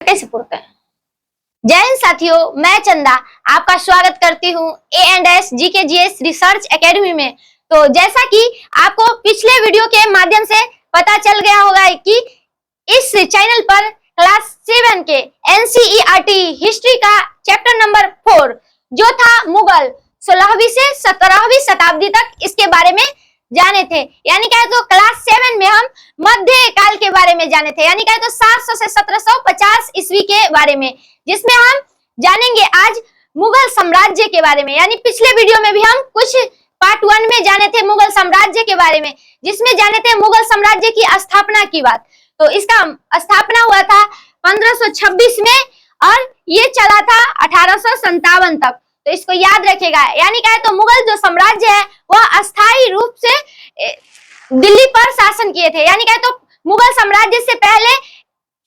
कैसे पढ़ते हैं। जय हिंद साथियों, मैं चंदा आपका स्वागत करती हूँ A&S GKGS रिसर्च एकेडमी में। तो जैसा कि आपको पिछले वीडियो के माध्यम से पता चल गया होगा कि इस चैनल पर क्लास 7 के NCERT हिस्ट्री का चैप्टर नंबर 4 जो था मुगल 16वीं से 17वीं शताब्दी तक, इसके बारे में जाने थे। यानी क्या है तो क्लास 7 में हम मध्य काल के बारे में जाने थे, यानी क्या है तो 700 से 1750 ईस्वी के बारे में, जिसमें हम जानेंगे आज मुगल साम्राज्य के बारे में। यानी पिछले वीडियो में भी हम कुछ पार्ट 1 में जाने थे मुगल साम्राज्य के बारे में, जिसमें जाने थे मुगल साम्राज्य की स्थापना की बात। तो इसका स्थापना हुआ था 1526 में और ये चला था 1857 तक। तो इसको याद रखेगा। यानी क्या है तो मुगल जो साम्राज्य है वह अस्थायी रूप से दिल्ली पर शासन किए थे। यानी क्या है तो मुगल साम्राज्य से पहले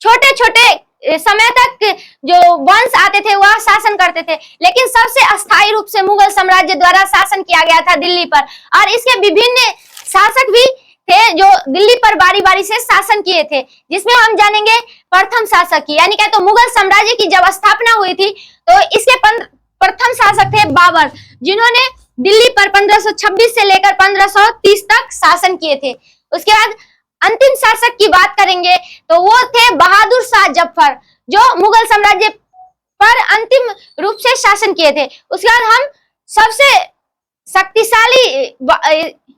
छोटे छोटे समय तक जो वंश आते थे वह शासन करते थे, लेकिन सबसे अस्थायी रूप से मुगल साम्राज्य द्वारा शासन किया गया था दिल्ली पर। और इसके विभिन्न शासक भी थे जो दिल्ली पर बारी बारी से शासन किए थे, जिसमें हम जानेंगे प्रथम शासक की। यानी क्या तो मुगल साम्राज्य की जब स्थापना हुई थी तो इसके प्रथम शासक थे बाबर, जिन्होंने दिल्ली पर 1526 से लेकर 1530 तक शासन किए थे। उसके बाद अंतिम शासक की बात करेंगे तो वो थे बहादुर शाह जफर, जो मुगल साम्राज्य पर अंतिम रूप से शासन किए थे। उसके बाद हम सबसे शक्तिशाली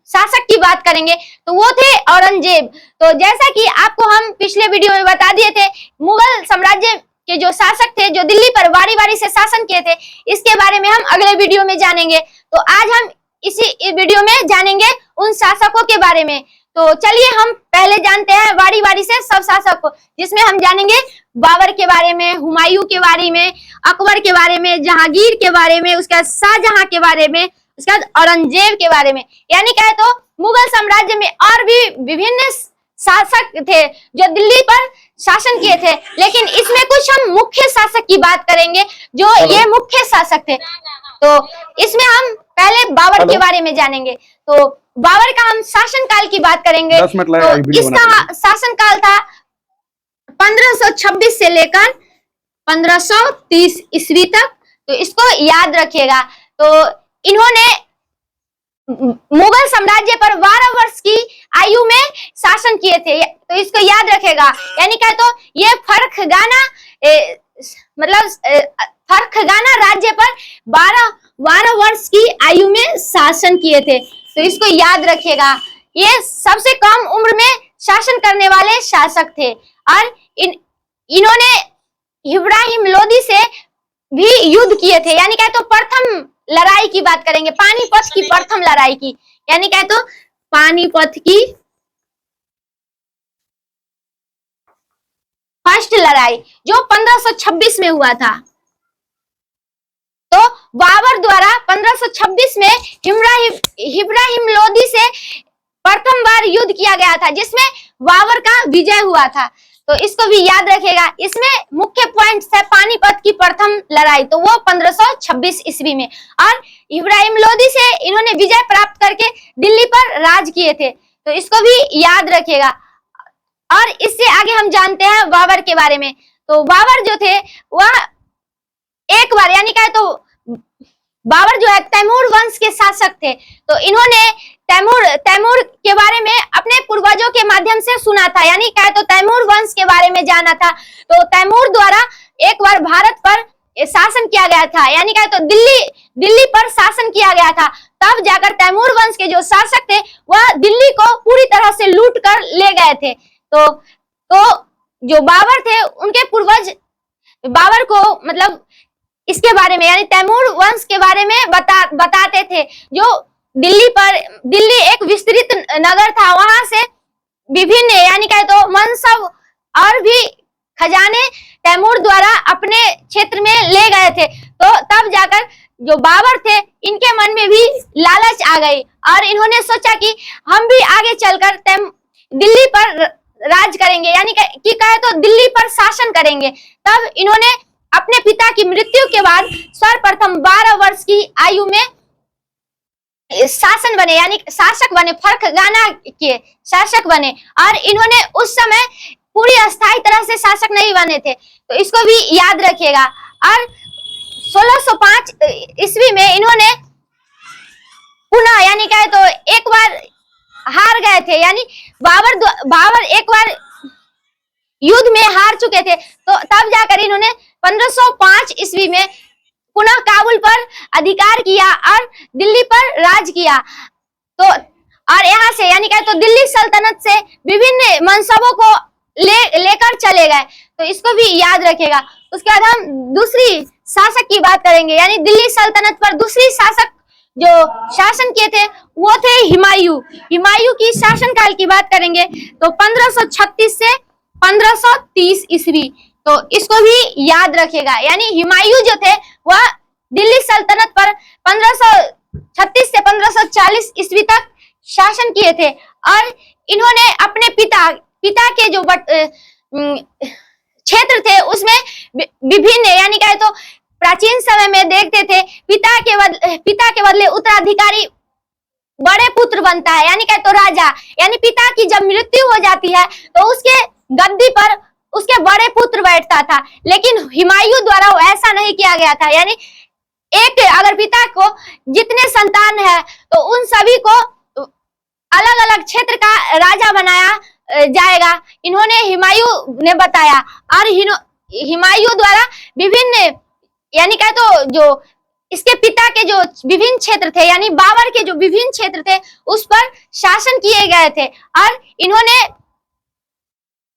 शासक की बात करेंगे तो वो थे औरंगजेब। तो जैसा कि आपको हम पिछले वीडियो में बता दिए थे, मुगल साम्राज्य के जो शासक थे जो दिल्ली पर बारी बारी से शासन किए थे, इसके बारे में हम अगले वीडियो में जानेंगे। तो आज हम इसी वीडियो में जानेंगे उन शासकों के बारे में। तो चलिए हम पहले जानते हैं बारी बारी से सब शासक को, जिसमें हम जानेंगे बाबर के बारे में, हुमायूं के बारे में, अकबर के बारे में, जहांगीर के बारे में, उसके बाद शाहजहां के बारे में, उसके बाद औरंगजेब के बारे में। यानी क्या है तो मुगल साम्राज्य में और भी विभिन्न शासक थे जो दिल्ली पर शासन किए थे, लेकिन इसमें कुछ हम मुख्य शासक की बात करेंगे जो ये मुख्य शासक थे। तो इसमें हम पहले बाबर के बारे में जानेंगे। तो बाबर का हम शासन काल की बात करेंगे तो इसका शासन काल था 1526 से लेकर 1530 ईस्वी तक। तो इसको याद रखिएगा। तो इन्होंने मुगल साम्राज्य पर 12 वर्ष की आयु में शासन किए थे, तो इसको याद रखेगा। यानी क्या तो ये फरखगाना फरखगाना राज्य पर 12 वर्ष की आयु में शासन किए थे, तो इसको याद रखिएगा। ये सबसे कम उम्र में शासन करने वाले शासक थे और इन्होंने इब्राहिम लोदी से भी युद्ध किए थे। यानी क्या तो प्रथम लड़ाई की बात करेंगे, पानीपत की प्रथम लड़ाई की। यानी क्या तो पानीपत की फर्स्ट लड़ाई जो 1526 में हुआ था। तो बाबर द्वारा 1526 में इब्राहिम लोदी से प्रथम बार युद्ध किया गया था, जिसमें बाबर का विजय हुआ था। तो इसको भी याद रखेगा। इसमें मुख्य पॉइंट है पानीपत की प्रथम लड़ाई, तो वो 1526 ईस्वी में, और इब्राहिम लोदी से इन्होंने विजय प्राप्त करके दिल्ली पर राज किए थे, तो इसको भी याद रखेगा। और इससे आगे हम जानते हैं बाबर के बारे में। तो बाबर जो थे वह एक बार, यानी क्या है तो बाबर जो है तैमूर वंश के शासक थे। तो इन्होंने तैमूर के बारे में अपने पूर्वजों के माध्यम से सुना था, यानी क्या है तो तैमूर वंश के बारे में जाना था। तो तैमूर द्वारा एक बार भारत पर शासन किया गया था, यानी क्या है तो दिल्ली पर शासन किया गया था। तब जाकर तैमूर वंश के जो शासक थे वह दिल्ली को पूरी तरह से लूट कर ले गए थे। तो जो बाबर थे उनके पूर्वज बाबर को मतलब इसके बारे में, यानी तैमूर वंश के बारे में बताते थे। जो दिल्ली एक विस्तृत नगर था, वहां से विभिन्न यानी क्या तो मनसब और भी खजाने तैमूर द्वारा अपने क्षेत्र में ले गए थे। तो तब जाकर जो बाबर थे इनके मन में भी लालच आ गई और इन्होंने सोचा कि हम भी आगे चलकर दिल्ली पर राज करेंगे, यानी कि कहे तो दिल्ली पर शासन करेंगे। तब इन्होंने अपने पिता की मृत्यु के बाद सर्वप्रथम 12 वर्ष की आयु में शासन बने, यानी शासक बने, फरखगाना के शासक बने। और इन्होंने उस समय पूरी अस्थायी तरह से शासक नहीं बने थे, तो इसको भी याद रखिएगा। और 1605 ईस्वी में इन्होंने पुनः यानी कहे तो एक बार हार गए थे, यानी बाबर एक बार युद्ध में हार चुके थे, तो तब जाकर इन्होंने 1505 ईस्वी में पुनः काबुल पर अधिकार किया और दिल्ली पर राज किया। तो और यहाँ से यानी कहे तो दिल्ली सल्तनत से विभिन्न मनसबों को लेकर चले गए, तो इसको भी याद रखेगा। उसके बाद हम दूसरी शासक की बात करेंगे, यानी दिल्ली सल्तनत पर दूसरी शासक जो शासन किए थे वो थे हुमायूं। हुमायूं की शासनकाल की बात करेंगे तो 1536 से 1530 ईस्वी, तो इसको भी याद रखेगा। यानी हुमायूं जो थे वह दिल्ली सल्तनत पर 1536 से 1540 ईस्वी तक शासन किए थे, और इन्होंने अपने पिता के जो क्षेत्र थे उसमें विभिन्न यानी कहे तो प्राचीन समय में देखते थे पिता के बदले उत्तराधिकारी बड़े पुत्र बनता है, यानी कहे तो राजा। यानी पिता की जब मृत्यु हो जाती है तो उसके गद्दी पर उसके बड़े पुत्र बैठता था, लेकिन हुमायूं द्वारा वो ऐसा नहीं किया गया था। यानी एक अगर पिता को जितने संतान है तो उन सभी को अलग अलग क्षेत्र का राजा बनाया जाएगा, इन्होंने हुमायूं ने बताया। और हुमायूं द्वारा विभिन्न यानी कहे तो जो इसके पिता के जो विभिन्न क्षेत्र थे, यानी बाबर के जो विभिन्न क्षेत्र थे उस पर शासन किए गए थे, और इन्होंने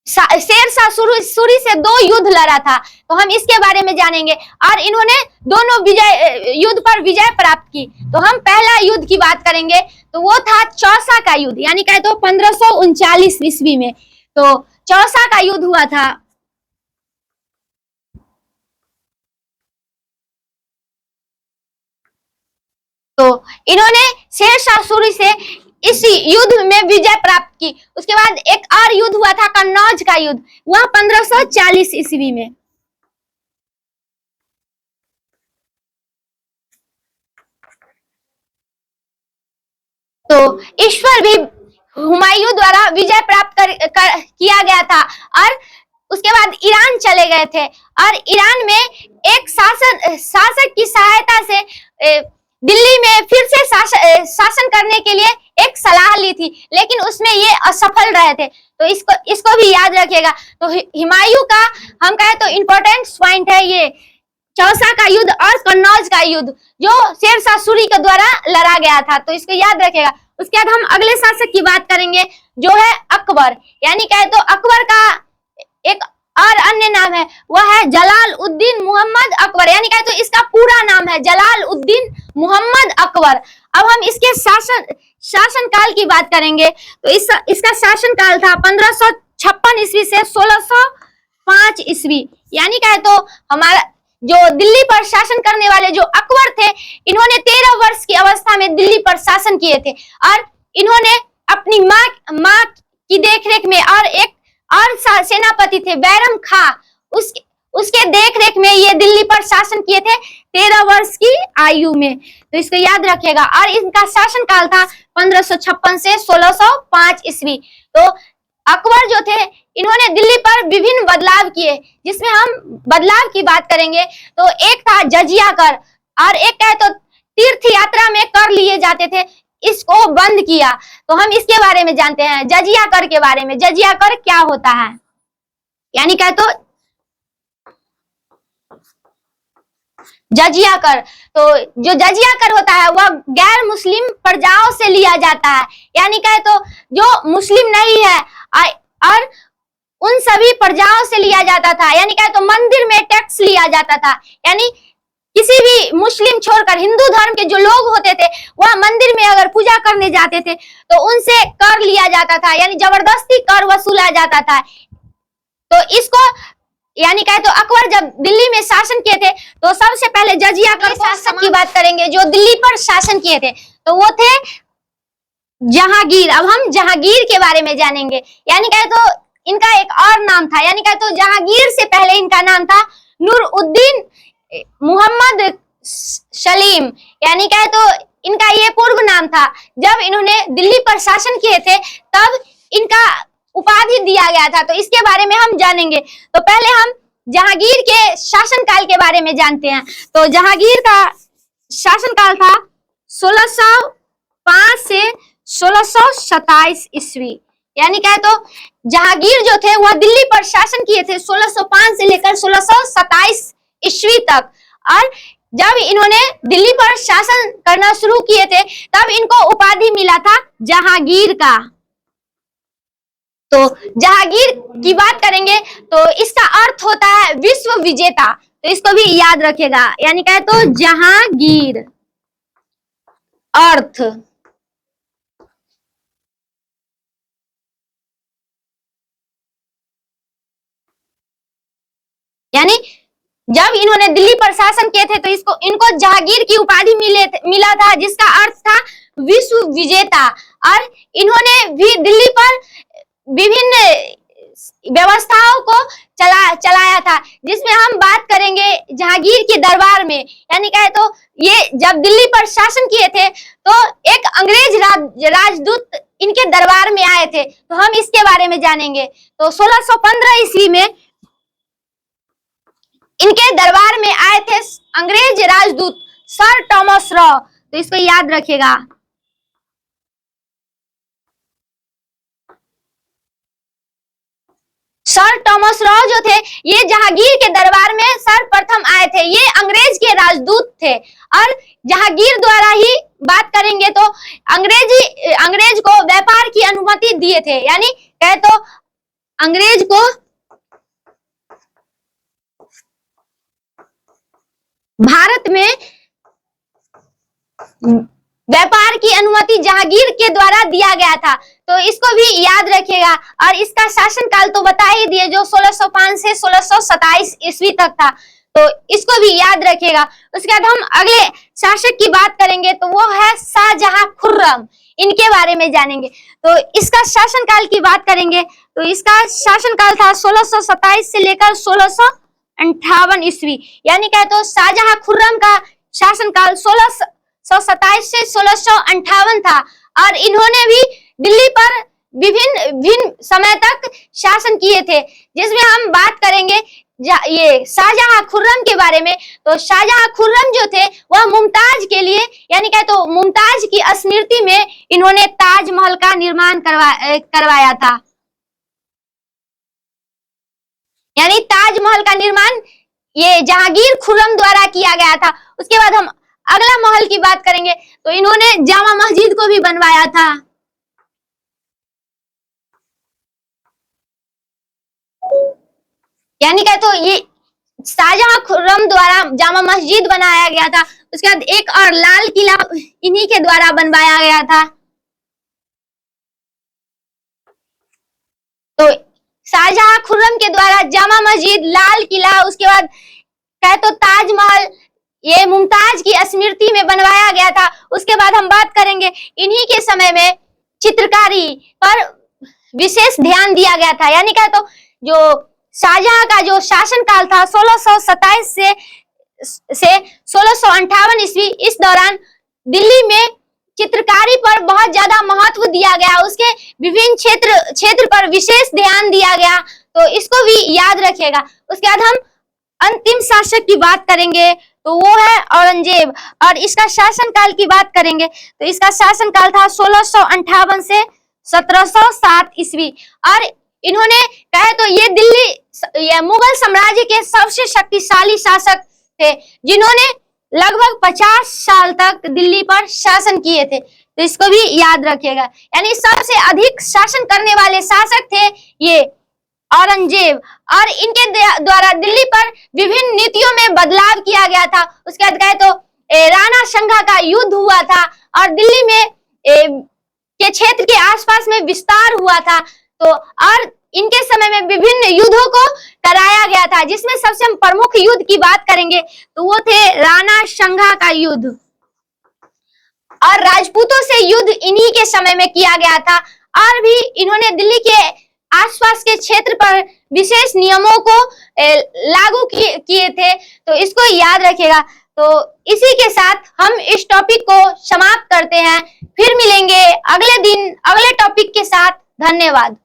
शेरशाह सूरी से 2 युद्ध लड़ा था, तो हम इसके बारे में जानेंगे। और इन्होंने दोनों युद्ध पर विजय प्राप्त की। तो हम पहला युद्ध की बात करेंगे, तो वो था चौसा का युद्ध, यानी कहे तो 1539 ईस्वी में तो चौसा का युद्ध हुआ था। तो इन्होंने शेरशाह सूरी से इस युद्ध में विजय प्राप्त की। उसके बाद एक और युद्ध हुआ था कन्नौज का युद्ध, वह 1540 ईस्वी में। तो इस पर भी हुमायूं द्वारा विजय प्राप्त किया गया था, और उसके बाद ईरान चले गए थे, और ईरान में एक शासक की सहायता से दिल्ली में फिर से शासन करने के लिए एक सलाह ली थी, लेकिन उसमें ये असफल रहे थे, तो इसको भी याद रखिएगा। तो हुमायूं का हम कहे तो इम्पोर्टेंट पॉइंट है ये चौसा का युद्ध और कन्नौज का युद्ध जो शेरशाह सूरी के द्वारा लड़ा गया था, तो इसको याद रखिएगा। उसके बाद हम अगले शासक की बात करेंगे जो है अकबर, यानी कहे तो अकबर का एक और अन्य नाम है, वह है जलालुद्दीन मोहम्मद अकबर, यानी कहे तो इसका पूरा नाम है जलालुद्दीन मोहम्मद अकबर। अब हम इसके शासन काल की बात करेंगे, तो इसका शासन काल था 1556 ईस्वी से 1605 ईस्वी। यानी कहे तो हमारा जो दिल्ली पर शासन करने वाले जो अकबर थे, इन्होंने 13 वर्ष की अवस्था में दिल्ली पर शासन किए थे, और इन्होंने अपनी माँ की देखरेख में और एक और सेनापति थे बैरम खां, उसके देखरेख में ये दिल्ली पर शासन किए थे 13 वर्ष की आयु में, तो इसको याद रखिएगा। और इनका शासन काल था 1556 से 1605 ईस्वी। तो अकबर जो थे इन्होंने दिल्ली पर विभिन्न बदलाव किए, जिसमें हम बदलाव की बात करेंगे तो एक था जजिया कर, और एक कहे तो तीर्थ यात्रा में कर लिए जाते थे, इसको बंद किया। तो हम इसके बारे में जानते हैं जजिया कर के बारे में। जजिया कर क्या होता है, यानी कहे तो जजिया कर, तो जो जजिया कर होता है वह गैर मुस्लिम प्रजाओं से लिया जाता है, यानी कहे तो जो मुस्लिम नहीं है और उन सभी प्रजाओं से लिया जाता था। यानी कहे तो मंदिर में टैक्स लिया जाता था, यानी किसी भी मुस्लिम छोड़कर हिंदू धर्म के जो लोग होते थे वह मंदिर में अगर पूजा करने जाते थे तो उनसे कर लिया जाता था, यानी जबरदस्ती कर वसूला जाता था। तो इसको यानी कहे तो अकबर जब दिल्ली में शासन किए थे तो सबसे पहले जजिया कर शासक की बात करेंगे जो दिल्ली पर शासन किए थे, तो वो थे जहांगीर। अब हम जहांगीर के बारे में जानेंगे, यानी कहे तो इनका एक और नाम था, यानी कहे तो जहांगीर से पहले इनका नाम था नूरुद्दीन मोहम्मद सलीम, यानी कहे तो इनका ये पूर्व नाम था। जब इन्होंने दिल्ली पर शासन किए थे तब इनका उपाधि दिया गया था, तो इसके बारे में हम जानेंगे। तो पहले हम जहांगीर के शासनकाल के बारे में जानते हैं। तो जहांगीर का शासनकाल था 1605 से 1627 ईस्वी। यानी क्या है, तो जहांगीर जो थे वह दिल्ली पर शासन किए थे 1605 से लेकर 1627 ईस्वी तक। और जब इन्होंने दिल्ली पर शासन करना शुरू किए थे तब इनको उपाधि मिला था जहांगीर का। तो जहांगीर की बात करेंगे तो इसका अर्थ होता है विश्व विजेता, तो इसको भी याद रखेगा। यानी क्या है, तो जहांगीर अर्थ यानी जब इन्होंने दिल्ली पर शासन किए थे तो इनको जहांगीर की उपाधि मिला था, जिसका अर्थ था विश्व विजेता। और इन्होंने भी दिल्ली पर विभिन्न व्यवस्थाओं को चलाया था, जिसमें हम बात करेंगे जहांगीर के दरबार में। यानी क्या है, तो ये जब दिल्ली पर शासन किए थे तो एक अंग्रेज राजदूत इनके दरबार में आए थे, तो हम इसके बारे में जानेंगे। तो 1615 ईस्वी में इनके दरबार में आए थे अंग्रेज राजदूत सर टॉमस रॉ, तो इसको याद रखिएगा। सर टॉमस रॉ जो थे ये जहांगीर के दरबार में सर्वप्रथम आए थे। ये अंग्रेज के राजदूत थे और जहांगीर द्वारा ही बात करेंगे तो अंग्रेज को व्यापार की अनुमति दिए थे। यानी कहे तो अंग्रेज को भारत में व्यापार की अनुमति जहांगीर के द्वारा दिया गया था, तो इसको भी याद रखिएगा। और इसका शासनकाल तो बता ही दिए, जो 1605 से 1627 ईस्वी तक था, तो इसको भी याद रखिएगा। उसके बाद हम अगले शासक की बात करेंगे तो वो है शाहजहां खुर्रम, इनके बारे में जानेंगे। तो इसका शासनकाल की बात करेंगे तो इसका शासनकाल था 1627 से लेकर 1658 ईस्वी। यानी क्या, तो शाहजहां खुर्रम का शासनकाल 1627 से 1658 था और इन्होंने भी दिल्ली पर विभिन्न समय तक शासन किए थे, जिसमें हम बात करेंगे ये शाहजहां खुर्रम के बारे में। तो शाहजहां खुर्रम जो थे वह मुमताज के लिए, यानी क्या, तो मुमताज की स्मृति में इन्होंने ताजमहल का निर्माण करवाया था। यानी ताजमहल का निर्माण ये जहांगीर खुर्रम द्वारा किया गया था। उसके बाद हम अगला महल की बात करेंगे तो इन्होंने जामा मस्जिद को भी बनवाया था। यानी क्या, तो ये शाहजहां खुर्रम द्वारा जामा मस्जिद बनाया गया था। उसके बाद एक और लाल किला इन्हीं के द्वारा बनवाया गया था। तो शाहजहां खुर्रम के द्वारा जामा मस्जिद, लाल किला, उसके बाद कहे तो ताजमहल ये मुमताज की स्मृति में बनवाया गया था। उसके बाद हम बात करेंगे इन्हीं के समय में चित्रकारी पर विशेष ध्यान दिया गया था। यानी क्या, तो जो शाहजहां का जो शासनकाल था 1627 से 1658 ईस्वी, इस दौरान दिल्ली में चित्रकारी पर बहुत ज्यादा महत्व दिया गया, उसके विभिन्न क्षेत्र पर विशेष ध्यान दिया गया, तो इसको भी याद रखिएगा। उसके बाद हम अंतिम शासक की बात करेंगे तो वो है औरंगजेब, और इसका शासनकाल की बात करेंगे तो इसका शासनकाल था 1658 से 1707 ईस्वी। और इन्होंने कहे तो ये मुगल साम्राज्य के सबसे शक्तिशाली शासक थे, जिन्होंने लगभग 50 साल तक दिल्ली पर शासन किए थे, तो इसको भी याद रखिएगा। यानी सबसे अधिक शासन करने वाले शासक थे ये औरंगजेब, और इनके द्वारा दिल्ली पर विभिन्न नीतियों में बदलाव किया गया था। उसके बाद कहे तो राणा संघा का युद्ध हुआ था और दिल्ली में के क्षेत्र के आसपास में विस्तार हुआ था। तो और इनके समय में विभिन्न युद्धों को कराया गया था, जिसमें सबसे हम प्रमुख युद्ध की बात करेंगे तो वो थे राणा संघा का युद्ध, और राजपूतों से युद्ध इन्हीं के समय में किया गया था। और भी इन्होंने दिल्ली के आसपास के क्षेत्र पर विशेष नियमों को लागू किए थे, तो इसको याद रखिएगा। तो इसी के साथ हम इस टॉपिक को समाप्त करते हैं, फिर मिलेंगे अगले दिन अगले टॉपिक के साथ। धन्यवाद।